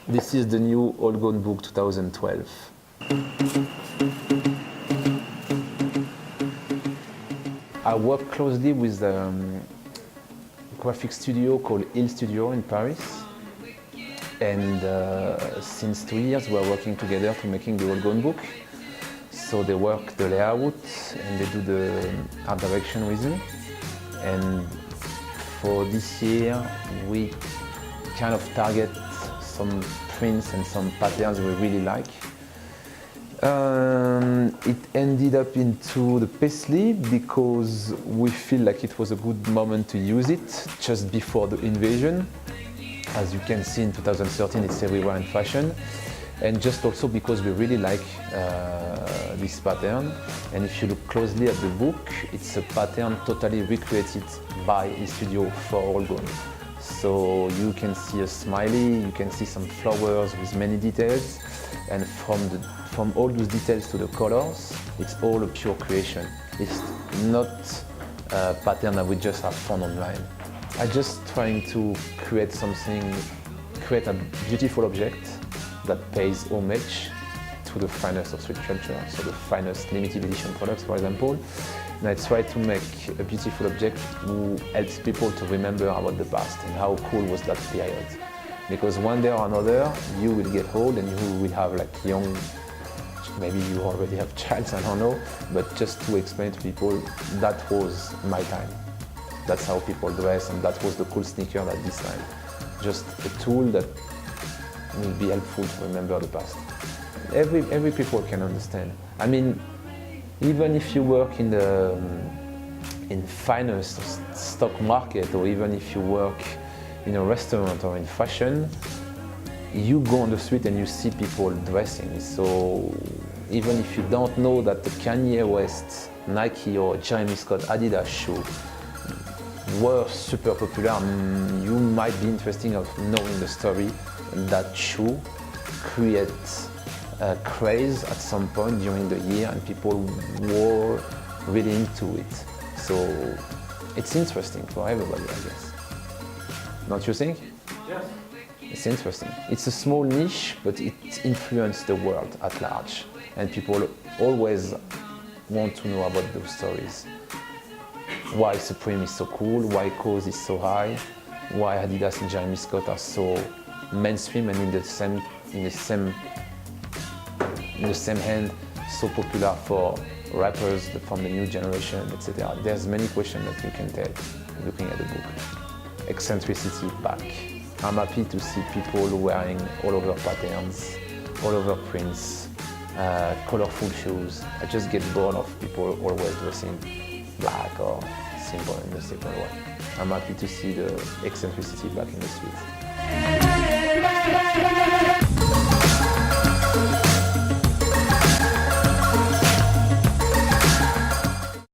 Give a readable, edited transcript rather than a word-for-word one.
This is the new All Gone book 2012. I work closely with a graphic studio called Hill Studio in Paris. And since 2 years we are working together to making the All Gone book. So they work the layout and they do the art direction with me. And for this year we kind of target some prints and some patterns we really like. It ended up into the paisley because we feel like it was a good moment to use it just before the invasion. As you can see in 2013 it's everywhere in fashion, and just also because we really like this pattern. And if you look closely at the book, it's a pattern totally recreated by a studio for All Gone. So you can see a smiley, you can see some flowers with many details, and from all those details to the colors, it's all a pure creation. It's not a pattern that we just have found online. I'm just trying to create a beautiful object that pays homage to the finest of street culture, so the finest limited edition products, for example. And I try to make a beautiful object who helps people to remember about the past and how cool was that period. Because one day or another, you will get old and you will have like young, maybe you already have child, I don't know, but just to explain to people, that was my time. That's how people dress, and that was the cool sneaker at this time. Just a tool that will be helpful to remember the past. Every people can understand. I mean, even if you work in the finance stock market, or even if you work in a restaurant or in fashion, you go on the street and you see people dressing. So even if you don't know that the Kanye West, Nike or Jeremy Scott Adidas shoe were super popular, you might be interested in knowing the story. That shoe creates a craze at some point during the year, and people were really into it. So it's interesting for everybody, I guess. Don't you think? Yes. It's interesting. It's a small niche, but it influenced the world at large. And people always want to know about those stories. Why Supreme is so cool, why Cause is so high, why Adidas and Jeremy Scott are so mainstream and in the same hand so popular for rappers from the new generation, etc. There's many questions that you can tell looking at the book. Eccentricity back. I'm happy to see people wearing all over patterns, all over prints, colorful shoes. I just get bored of people always dressing black or simple in the simple way. I'm happy to see the eccentricity back in the streets.